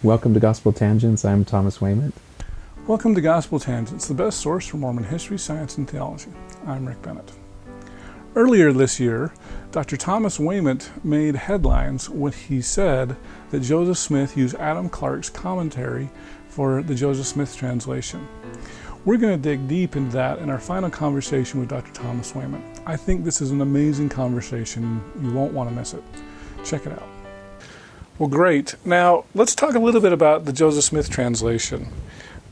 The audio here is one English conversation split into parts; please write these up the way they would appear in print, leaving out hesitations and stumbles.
Welcome to Gospel Tangents. I'm Thomas Wayment. Welcome to Gospel Tangents, the best source for Mormon history, science, and theology. I'm Rick Bennett. Earlier this year, Dr. Thomas Wayment made headlines when he said that Joseph Smith used Adam Clarke's commentary for the Joseph Smith translation. We're going to dig deep into that in our final conversation with Dr. Thomas Wayment. I think this is an amazing conversation. You won't want to miss it. Check it out. Well, great. Now, let's talk a little bit about the Joseph Smith translation.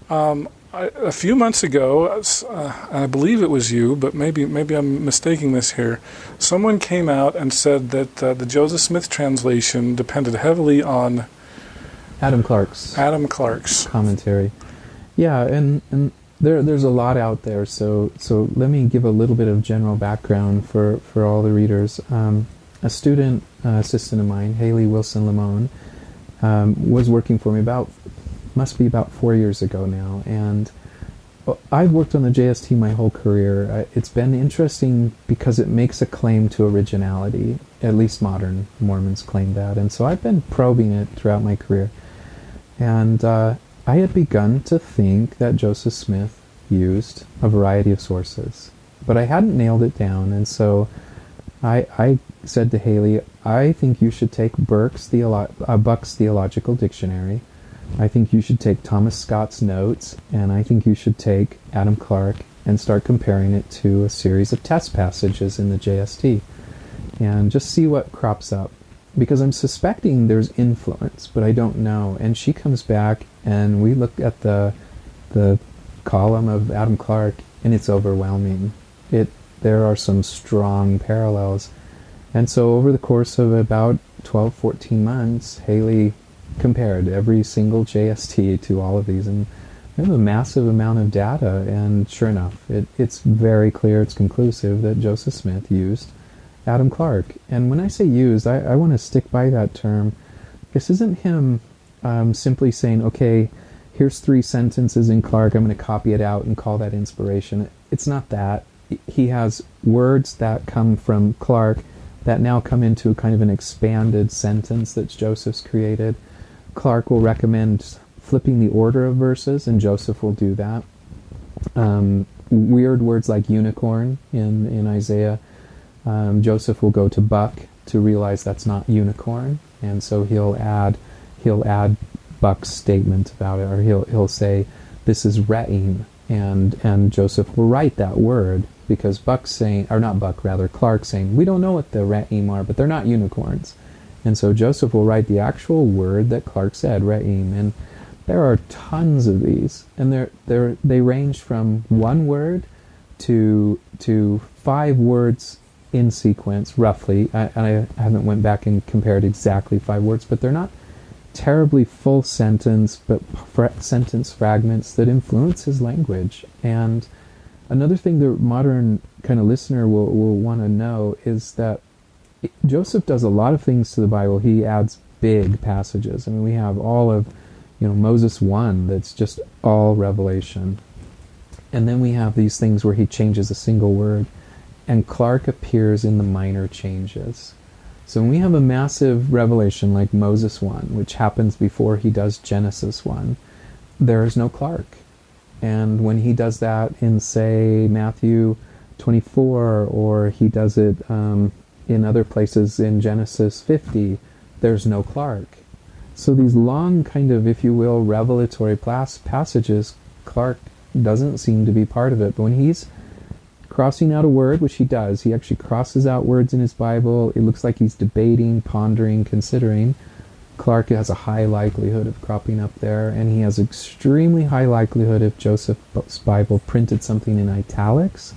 A few months ago, I believe it was you, but maybe I'm mistaking this here, someone came out and said that the Joseph Smith translation depended heavily on Adam Clarke's commentary. Yeah, and there's a lot out there, so let me give a little bit of general background for all the readers. A student assistant of mine, Haley Wilson-Lamone, was working for me must be about 4 years ago now, and I've worked on the JST my whole career. It's been interesting because it makes a claim to originality. At least modern Mormons claim that, and so I've been probing it throughout my career. And I had begun to think that Joseph Smith used a variety of sources, but I hadn't nailed it down, and so I said to Haley, I think you should take Buck's Theological Dictionary. I think you should take Thomas Scott's notes, and I think you should take Adam Clarke and start comparing it to a series of test passages in the JST and just see what crops up. Because I'm suspecting there's influence, but I don't know. And she comes back, and we look at the column of Adam Clarke, and it's overwhelming. There are some strong parallels. And so over the course of about 12, 14 months, Haley compared every single JST to all of these, and we have a massive amount of data, and sure enough, it's very clear, it's conclusive that Joseph Smith used Adam Clarke. And when I say used, I want to stick by that term. This isn't him simply saying, okay, here's 3 sentences in Clarke, I'm going to copy it out and call that inspiration. It's not that. He has words that come from Clarke that now come into a kind of an expanded sentence that Joseph's created. Clarke will recommend flipping the order of verses, and Joseph will do that. Weird words like unicorn in Isaiah, Joseph will go to buck to realize that's not unicorn, and so he'll add Buck's statement about it, or he'll say this is re'im, and Joseph will write that word because Clarke's saying we don't know what the re'im are, but they're not unicorns. And so Joseph will write the actual word that Clarke said, re'im, and there are tons of these, and they range from one word to 5 words in sequence, roughly. I haven't went back and compared exactly 5 words, but they're not terribly full sentence, but sentence fragments that influence his language. And another thing the modern kind of listener will want to know is that Joseph does a lot of things to the Bible. He adds big passages. I mean, we have all of, Moses 1, that's just all revelation. And then we have these things where he changes a single word, and Clarke appears in the minor changes. So when we have a massive revelation like Moses 1, which happens before he does Genesis 1, there is no Clarke. And when he does that in, say, Matthew 24, or he does it in other places in Genesis 50, there's no Clarke. So these long kind of, if you will, revelatory passages, Clarke doesn't seem to be part of it. But when he's crossing out a word, which he does, he actually crosses out words in his Bible. It looks like he's debating, pondering, considering. Clarke has a high likelihood of cropping up there, and he has extremely high likelihood if Joseph's Bible printed something in italics,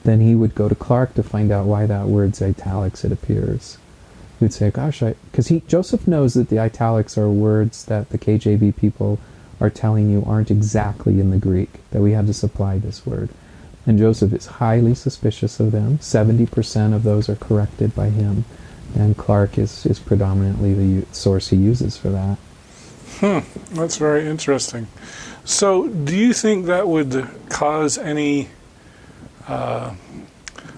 then he would go to Clarke to find out why that word's italics, it appears. He would say, gosh, because Joseph knows that the italics are words that the KJV people are telling you aren't exactly in the Greek, that we had to supply this word. And Joseph is highly suspicious of them. 70% of those are corrected by him. And Clarke is predominantly the source he uses for that. That's very interesting. So do you think that would cause any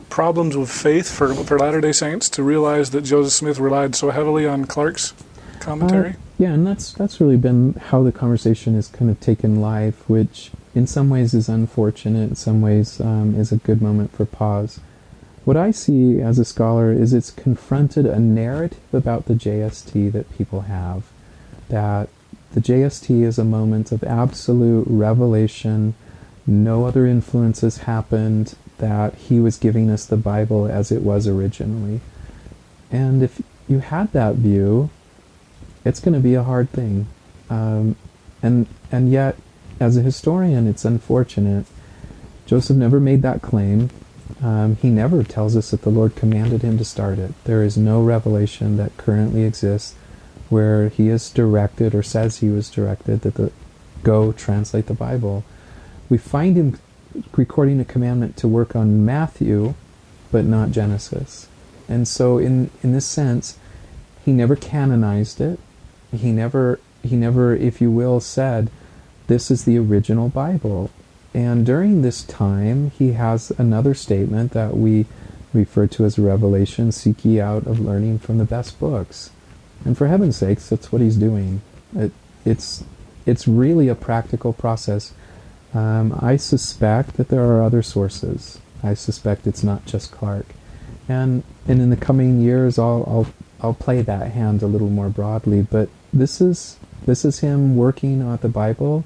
problems with faith for Latter-day Saints to realize that Joseph Smith relied so heavily on Clarke's commentary? Yeah, and that's really been how the conversation has kind of taken life, which in some ways is unfortunate, in some ways is a good moment for pause. What I see as a scholar is it's confronted a narrative about the JST that people have, that the JST is a moment of absolute revelation, no other influences happened, that he was giving us the Bible as it was originally. And if you had that view, it's going to be a hard thing. And yet, as a historian, it's unfortunate. Joseph never made that claim. He never tells us that the Lord commanded him to start it. There is no revelation that currently exists where he is directed or says he was directed that go translate the Bible. We find him recording a commandment to work on Matthew, but not Genesis. And so in this sense, he never canonized it. He never, if you will, said, this is the original Bible. And during this time, he has another statement that we refer to as a revelation, seek ye out of learning from the best books. And for heaven's sakes, that's what he's doing. It's really a practical process. I suspect that there are other sources. I suspect it's not just Clarke. And in the coming years, I'll play that hand a little more broadly. But this is him working on the Bible.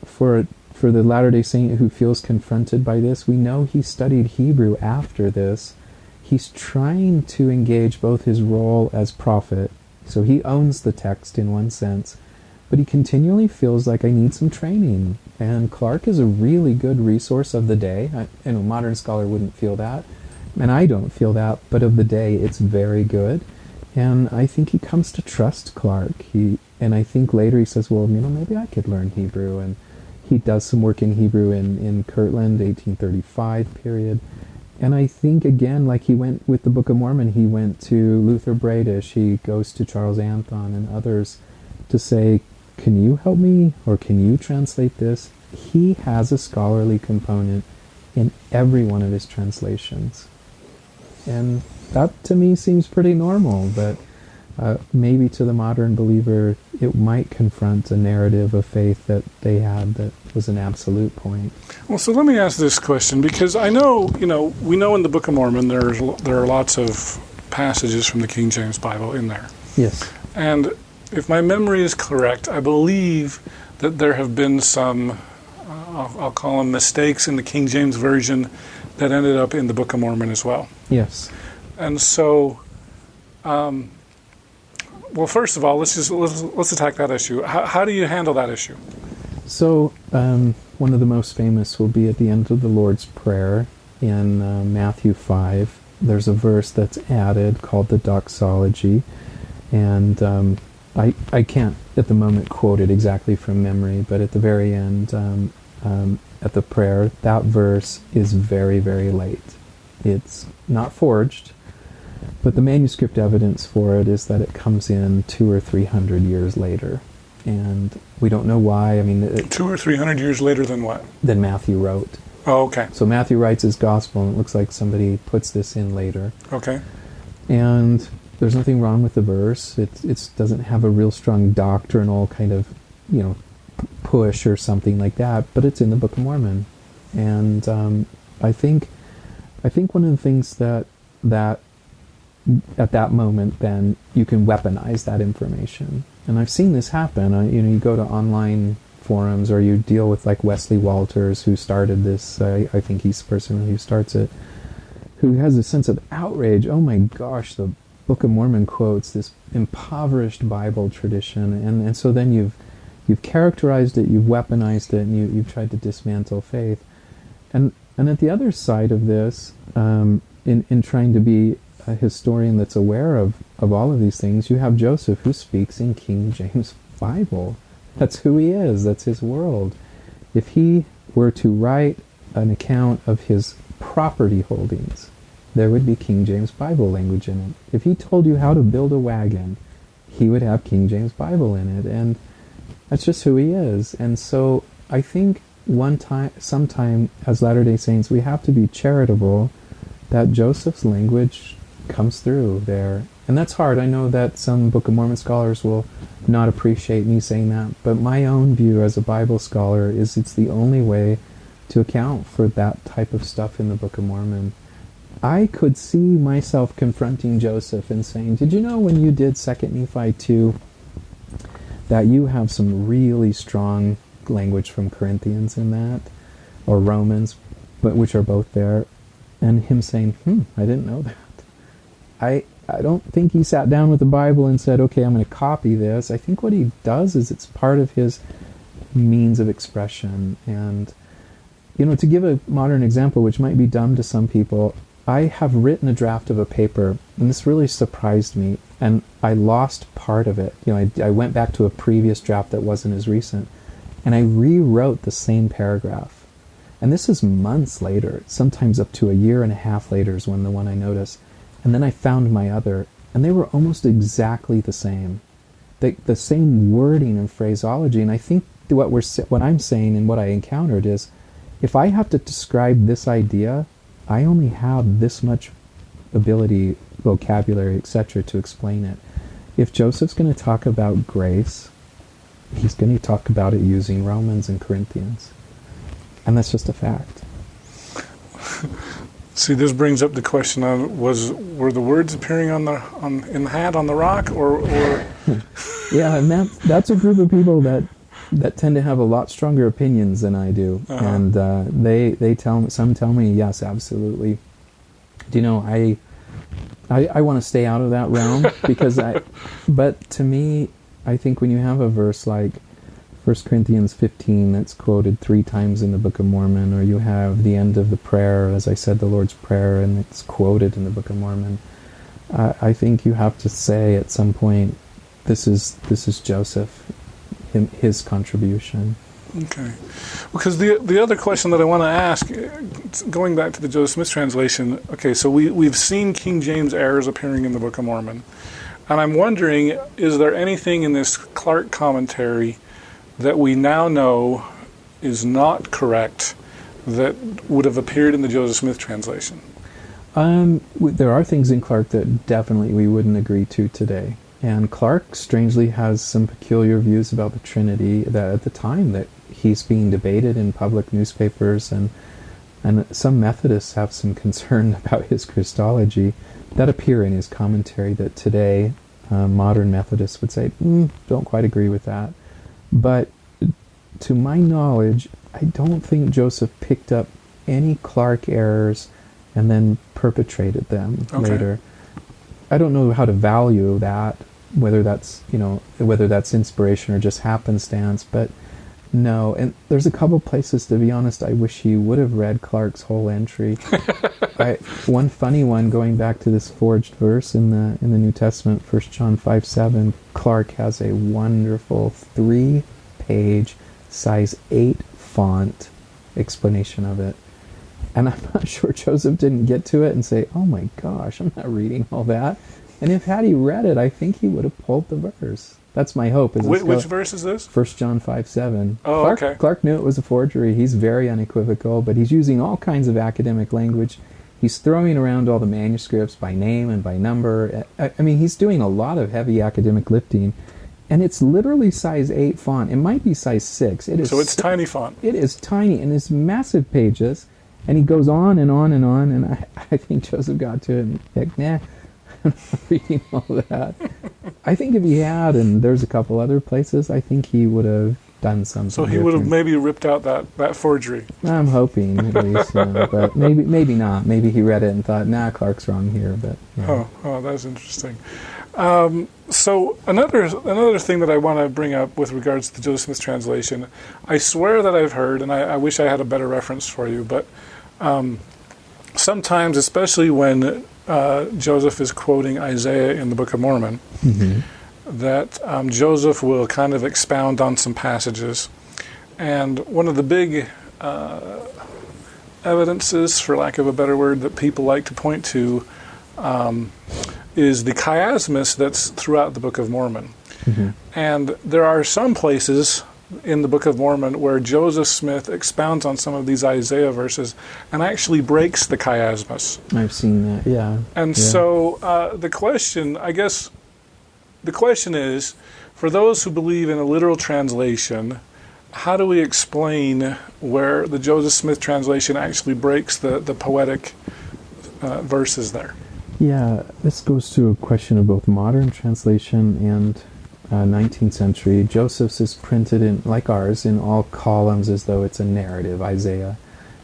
For the Latter-day Saint who feels confronted by this, we know he studied Hebrew after this. He's trying to engage both his role as prophet, so he owns the text in one sense, but he continually feels like I need some training. And Clarke is a really good resource of the day. A modern scholar wouldn't feel that, and I don't feel that, but of the day it's very good. And I think he comes to trust Clarke. And I think later he says, well, maybe I could learn Hebrew. And he does some work in Hebrew in Kirtland, 1835 period. And I think, again, like he went with the Book of Mormon, he went to Luther Bradish, he goes to Charles Anthon and others to say, can you help me, or can you translate this? He has a scholarly component in every one of his translations. And that, to me, seems pretty normal, but maybe to the modern believer, it might confront a narrative of faith that they had that was an absolute point. Well, so let me ask this question, because I know, we know in the Book of Mormon there are lots of passages from the King James Bible in there. Yes. And if my memory is correct, I believe that there have been some, I'll call them mistakes in the King James Version that ended up in the Book of Mormon as well. Yes. And so, well, first of all, let's attack that issue. How do you handle that issue? So, one of the most famous will be at the end of the Lord's Prayer in Matthew 5. There's a verse that's added called the Doxology, and I can't at the moment quote it exactly from memory, but at the very end, at the prayer, that verse is very, very late. It's not forged, but the manuscript evidence for it is that it comes in 200 or 300 years later. And we don't know why. 200 or 300 years later than what? Than Matthew wrote. Oh, okay. So Matthew writes his gospel, and it looks like somebody puts this in later. Okay. And there's nothing wrong with the verse. It doesn't have a real strong doctrinal kind of, push or something like that, but it's in the Book of Mormon. And I think one of the things that at that moment, then you can weaponize that information. And I've seen this happen. You go to online forums, or you deal with like Wesley Walters, who started this. I think he's the person who starts it, who has a sense of outrage. Oh my gosh, the Book of Mormon quotes this impoverished Bible tradition, and so then you've characterized it, you've weaponized it, and you've tried to dismantle faith. And at the other side of this, in trying to be a historian that's aware of all of these things, you have Joseph, who speaks in King James Bible. That's who he is. That's his world. If he were to write an account of his property holdings, there would be King James Bible language in it. If he told you how to build a wagon, he would have King James Bible in it. And that's just who he is. And so I think sometime as Latter-day Saints, we have to be charitable that Joseph's language comes through there. And that's hard. I know that some Book of Mormon scholars will not appreciate me saying that, but my own view as a Bible scholar is it's the only way to account for that type of stuff in the Book of Mormon. I could see myself confronting Joseph and saying, did you know when you did 2 Nephi 2 that you have some really strong language from Corinthians in that, or Romans, but which are both there, and him saying, I didn't know that. I don't think he sat down with the Bible and said, okay, I'm going to copy this. I think what he does is it's part of his means of expression. And, to give a modern example, which might be dumb to some people, I have written a draft of a paper, and this really surprised me, and I lost part of it. I went back to a previous draft that wasn't as recent, and I rewrote the same paragraph. And this is months later, sometimes up to a year and a half later is when the one I noticed. And then I found my other, and they were almost exactly the same. The same wording and phraseology, and I think what I'm saying and what I encountered is, if I have to describe this idea, I only have this much ability, vocabulary, etc. to explain it. If Joseph's going to talk about grace, he's going to talk about it using Romans and Corinthians. And that's just a fact. See, this brings up the question on were the words appearing in the hat on the rock or Yeah, and that's a group of people that tend to have a lot stronger opinions than I do. Uh-huh. And some tell me yes, absolutely. I want to stay out of that realm but to me, I think when you have a verse like 1 Corinthians 15 that's quoted 3 times in the Book of Mormon, or you have the end of the prayer, as I said, the Lord's Prayer, and it's quoted in the Book of Mormon, I think you have to say at some point, this is Joseph, his contribution. Okay. Because the other question that I want to ask, going back to the Joseph Smith translation, okay, so we've seen King James errors appearing in the Book of Mormon, and I'm wondering, is there anything in this Clarke commentary that we now know is not correct that would have appeared in the Joseph Smith translation? There are things in Clarke that definitely we wouldn't agree to today. And Clarke, strangely, has some peculiar views about the Trinity that at the time that he's being debated in public newspapers, and some Methodists have some concern about his Christology that appear in his commentary that today modern Methodists would say, don't quite agree with that. But to my knowledge, I don't think Joseph picked up any Clarke errors and then perpetrated them later. I don't know how to value that, whether that's inspiration or just happenstance, but no. And there's a couple places, to be honest, I wish he would have read Clarke's whole entry. One funny one, going back to this forged verse in the New Testament, 1 John 5:7, Clarke has a wonderful 3-page, size 8 font explanation of it. And I'm not sure Joseph didn't get to it and say, oh my gosh, I'm not reading all that. And had he read it, I think he would have pulled the verse. That's my hope. Which verse is this? 1 John 5:7. Oh, okay. Clarke knew it was a forgery. He's very unequivocal, but he's using all kinds of academic language. He's throwing around all the manuscripts by name and by number. I mean, he's doing a lot of heavy academic lifting. And it's literally size 8 font. It might be size 6. So it's tiny font. It is tiny, and it's massive pages. And he goes on and on and on, and I think Joseph got to it and like, nah, I'm not reading all that. I think if he had, and there's a couple other places, I think he would have done something. So he would have maybe ripped out that forgery. I'm hoping, at least. But maybe not. Maybe he read it and thought, nah, Clarke's wrong here. But yeah. Oh, that's interesting. So another thing that I want to bring up with regards to the Joseph Smith translation, I swear that I've heard, and I wish I had a better reference for you, but sometimes, especially when Joseph is quoting Isaiah in the Book of Mormon, that Joseph will kind of expound on some passages. And one of the big evidences, for lack of a better word, that people like to point to is the chiasmus that's throughout the Book of Mormon. And there are some places in the Book of Mormon where Joseph Smith expounds on some of these Isaiah verses and actually breaks the chiasmus. I've seen that, yeah. And so the question is, for those who believe in a literal translation, how do we explain where the Joseph Smith translation actually breaks the poetic verses there? Yeah, this goes to a question of both modern translation and 19th century. Joseph's is printed in, like ours, in all columns as though it's a narrative, Isaiah.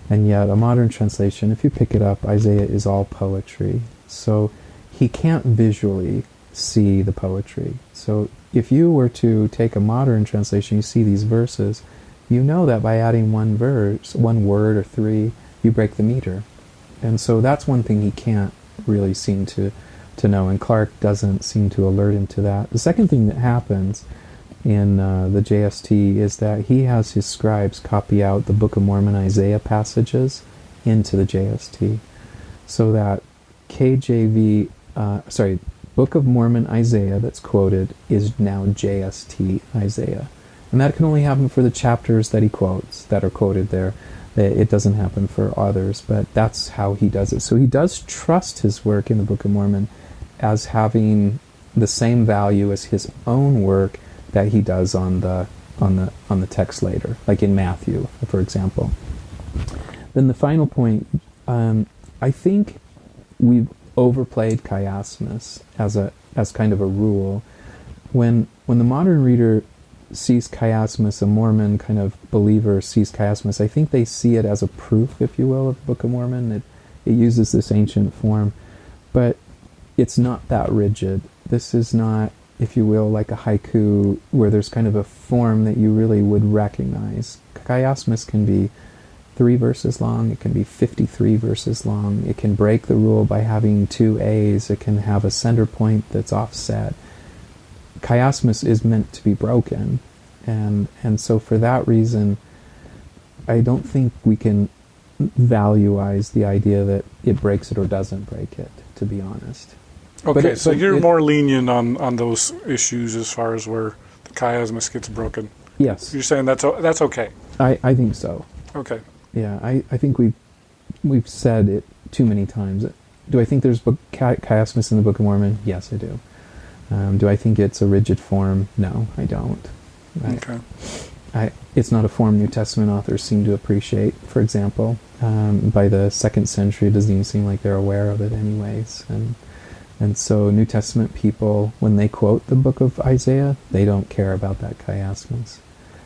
And yet a modern translation, if you pick it up, Isaiah is all poetry. So he can't visually see the poetry. So if you were to take a modern translation, you see these verses, you know that by adding one verse, one word or three, you break the meter. And so that's one thing he can't really seem to know, and Clarke doesn't seem to alert him to that. The second thing that happens in the JST is that he has his scribes copy out the Book of Mormon Isaiah passages into the JST, so that Book of Mormon Isaiah that's quoted is now JST Isaiah. And that can only happen for the chapters that he quotes, that are quoted there. It doesn't happen for others, but that's how he does it. So he does trust his work in the Book of Mormon as having the same value as his own work that he does on the text later, like in Matthew, for example. Then the final point, I think we've overplayed chiasmus as kind of a rule. When the modern reader sees chiasmus, a Mormon kind of believer sees chiasmus, I think they see it as a proof, if you will, of the Book of Mormon. It uses this ancient form, but it's not that rigid. This is not, if you will, like a haiku where there's kind of a form that you really would recognize. Chiasmus can be 3 verses long, it can be 53 verses long, it can break the rule by having 2 A's, it can have a center point that's offset. Chiasmus is meant to be broken, and so for that reason, I don't think we can valueize the idea that it breaks it or doesn't break it, to be honest. Okay, so you're more lenient on those issues as far as where the chiasmus gets broken. Yes. You're saying that's okay. I think so. Okay. Yeah, I think we've said it too many times. Do I think there's chiasmus in the Book of Mormon? Yes, I do. Do I think it's a rigid form? No, I don't. Okay. It's not a form New Testament authors seem to appreciate, for example. By the 2nd century, it doesn't even seem like they're aware of it anyways. And so New Testament people, when they quote the book of Isaiah, they don't care about that chiasmus.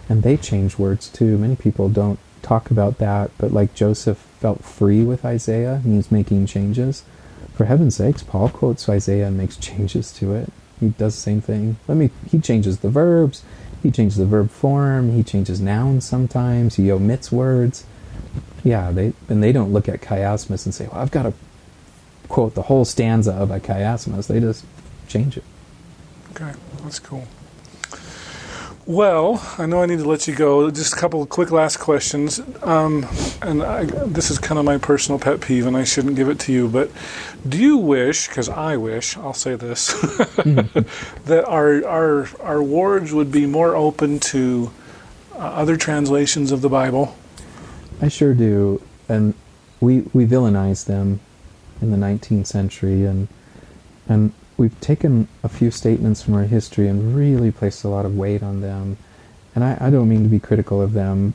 And they change words too. Many people don't talk about that, but like Joseph felt free with Isaiah, and he's making changes. For heaven's sakes, Paul quotes Isaiah and makes changes to it. He does the same thing. He changes the verbs, he changes the verb form, he changes nouns sometimes, he omits words. Yeah, they don't look at chiasmus and say, well, I've got to quote the whole stanza of a chiasmus. They just change it. Okay, that's cool. Well, I know I need to let you go. Just a couple of quick last questions. This is kind of my personal pet peeve, and I shouldn't give it to you, but do you wish, because I wish, I'll say this, that our wards would be more open to other translations of the Bible? I sure do. And we villainize them in the 19th century, and we've taken a few statements from our history and really placed a lot of weight on them. And I don't mean to be critical of them.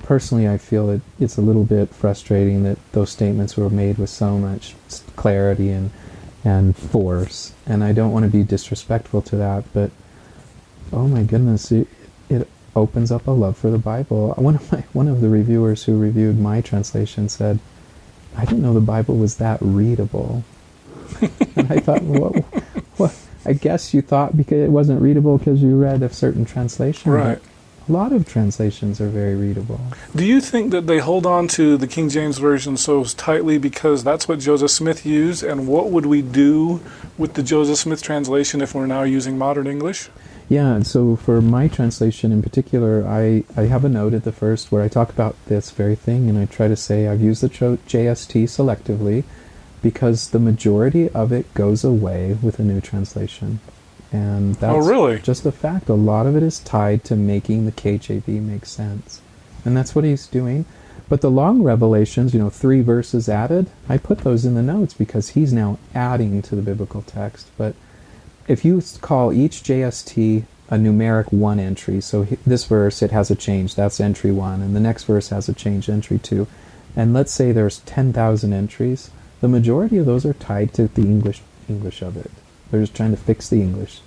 Personally, I feel it's a little bit frustrating that those statements were made with so much clarity and force. And I don't want to be disrespectful to that, but oh my goodness, it opens up a love for the Bible. One of the reviewers who reviewed my translation said, I didn't know the Bible was that readable. And I thought, what? I guess you thought because it wasn't readable because you read a certain translation. Right. A lot of translations are very readable. Do you think that they hold on to the King James Version so tightly because that's what Joseph Smith used? And what would we do with the Joseph Smith translation if we're now using modern English? Yeah, and so for my translation in particular, I have a note at the first where I talk about this very thing, and I try to say I've used the JST selectively because the majority of it goes away with a new translation. And that's Oh, really? just a fact. A lot of it is tied to making the KJV make sense. And that's what he's doing. But the long revelations, 3 verses added, I put those in the notes because he's now adding to the biblical text. But if you call each JST a numeric 1 entry, so this verse, it has a change, that's entry 1, and the next verse has a change, entry 2. And let's say there's 10,000 entries, the majority of those are tied to the English of it. They're just trying to fix the English.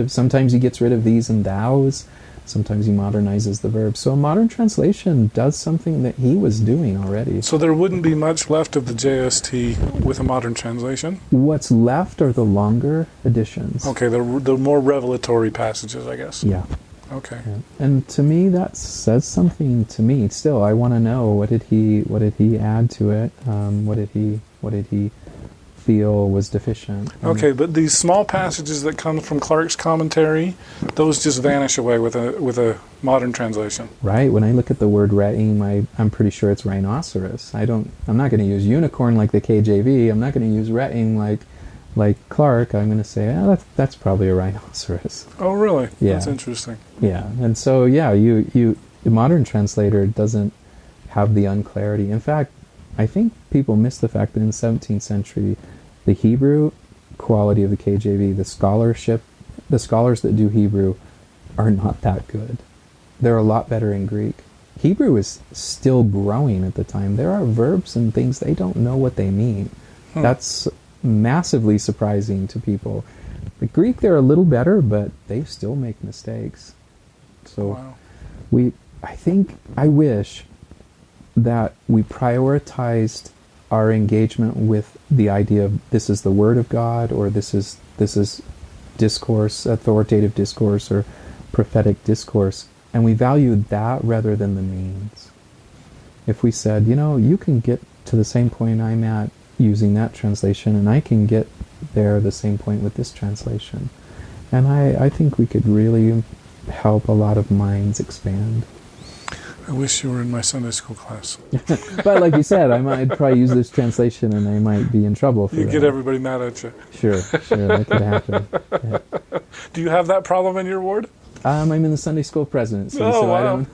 Sometimes he gets rid of these and thous, sometimes he modernizes the verbs. So a modern translation does something that he was doing already. So there wouldn't be much left of the JST with a modern translation? What's left are the longer editions. Okay, the more revelatory passages, I guess. Yeah. Okay. Yeah. And to me, that says something to me. Still, I want to know, what did he add to it? What did he feel was deficient? Okay, but these small passages that come from Clarke's commentary, those just vanish away with a modern translation. Right. When I look at the word re'im, I'm pretty sure it's rhinoceros. I'm not going to use unicorn like the KJV. I'm not going to use re'im like Clarke. I'm going to say, that's probably a rhinoceros. Oh, really? Yeah. That's interesting. Yeah. And so, the modern translator doesn't have the unclarity. In fact, I think people miss the fact that in the 17th century, the Hebrew quality of the KJV, the scholars that do Hebrew are not that good. They're a lot better in Greek. Hebrew is still growing at the time. There are verbs and things they don't know what they mean. That's massively surprising to people. The Greek, they're a little better, but they still make mistakes. So wow. I wish that we prioritized our engagement with the idea of this is the Word of God, or this is discourse, authoritative discourse, or prophetic discourse, and we valued that rather than the means. If we said, you can get to the same point I'm at using that translation, and I can get there the same point with this translation, and I think we could really help a lot of minds expand. I wish you were in my Sunday school class. But like you said, I'd probably use this translation and I might be in trouble for that. You get everybody mad at you. Sure, that could happen. Yeah. Do you have that problem in your ward? I'm in the Sunday school presidency, so wow.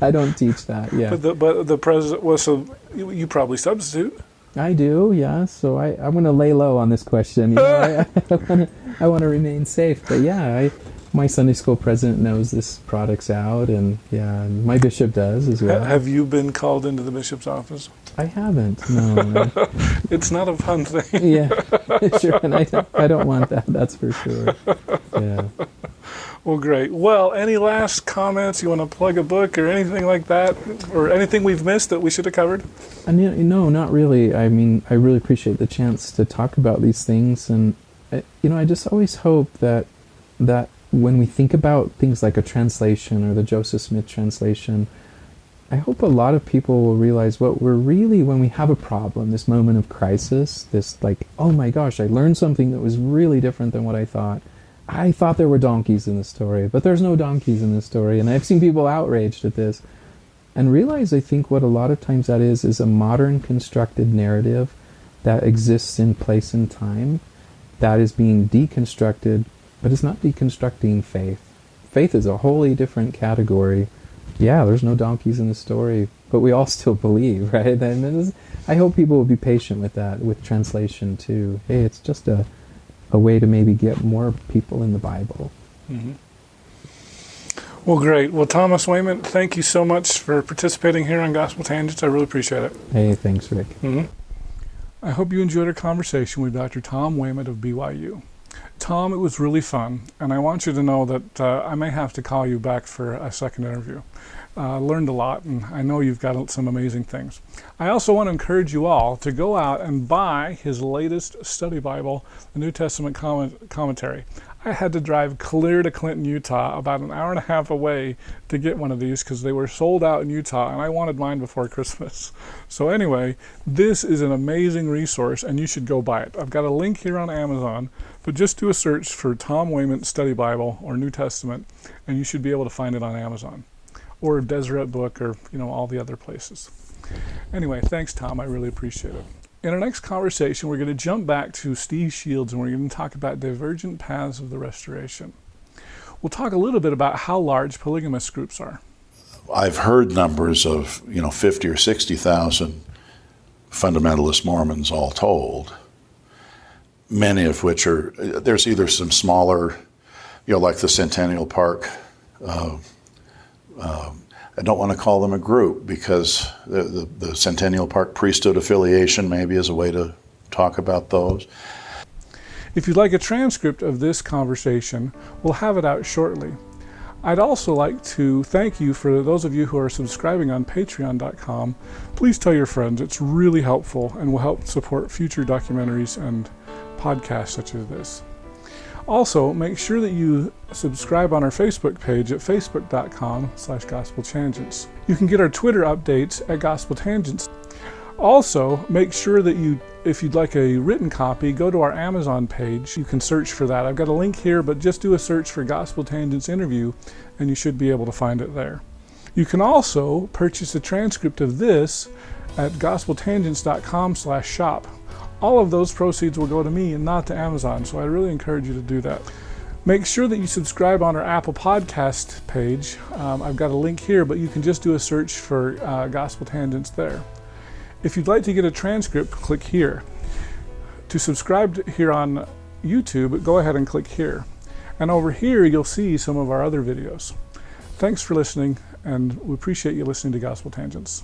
I don't teach that. Yeah, but the president. Well, so you probably substitute. I do, yeah. So I'm going to lay low on this question. I want to remain safe, but yeah, my Sunday school president knows this product's out, and my bishop does as well. Have you been called into the bishop's office? I haven't. No. It's not a fun thing. Yeah, sure, and I don't want that. That's for sure. Yeah. Well, great. Well, any last comments? You want to plug a book or anything like that, or anything we've missed that we should have covered? No, not really. I mean, I really appreciate the chance to talk about these things, and I just always hope that when we think about things like a translation or the Joseph Smith translation, I hope a lot of people will realize what we're really, when we have a problem, this moment of crisis, this like, oh my gosh, I learned something that was really different than what I thought. I thought there were donkeys in the story, but there's no donkeys in the story, and I've seen people outraged at this. And realize, I think, what a lot of times that is a modern constructed narrative that exists in place and time, that is being deconstructed, but it's not deconstructing faith. Faith is a wholly different category. Yeah, there's no donkeys in the story, but we all still believe, right? And I hope people will be patient with that, with translation too. Hey, it's just a way to maybe get more people in the Bible. Mm-hmm. Well, great. Well, Thomas Wayment, thank you so much for participating here on Gospel Tangents. I really appreciate it. Hey, thanks, Rick. Mm-hmm. I hope you enjoyed our conversation with Dr. Tom Wayment of BYU. Tom, it was really fun, and I want you to know that I may have to call you back for a second interview. Learned a lot, and I know you've got some amazing things. I also want to encourage you all to go out and buy his latest study Bible, the New Testament commentary. I had to drive clear to Clinton, Utah, about an hour and a half away to get one of these because they were sold out in Utah, and I wanted mine before Christmas. So anyway, this is an amazing resource, and you should go buy it. I've got a link here on Amazon, but just do a search for Tom Wayment Study Bible or New Testament, and you should be able to find it on Amazon or Deseret Book or all the other places. Anyway, thanks, Tom. I really appreciate it. In our next conversation, we're going to jump back to Steve Shields and we're going to talk about divergent paths of the restoration. We'll talk a little bit about how large polygamous groups are. I've heard numbers of 50 or 60,000 fundamentalist Mormons all told, many of which are, there's either some smaller, like the Centennial Park, I don't want to call them a group because the Centennial Park priesthood affiliation maybe is a way to talk about those. If you'd like a transcript of this conversation, we'll have it out shortly. I'd also like to thank you for those of you who are subscribing on patreon.com. Please tell your friends. It's really helpful and will help support future documentaries and podcasts such as this. Also, make sure that you subscribe on our Facebook page at facebook.com/gospeltangents. You can get our Twitter updates at Gospel Tangents. Also, make sure that if you'd like a written copy, go to our Amazon page. You can search for that. I've got a link here, but just do a search for Gospel Tangents interview, and you should be able to find it there. You can also purchase a transcript of this at gospeltangents.com/shop. All of those proceeds will go to me and not to Amazon, so I really encourage you to do that. Make sure that you subscribe on our Apple Podcast page. I've got a link here, but you can just do a search for Gospel Tangents there. If you'd like to get a transcript, click here. To subscribe here on YouTube, go ahead and click here. And over here, you'll see some of our other videos. Thanks for listening, and we appreciate you listening to Gospel Tangents.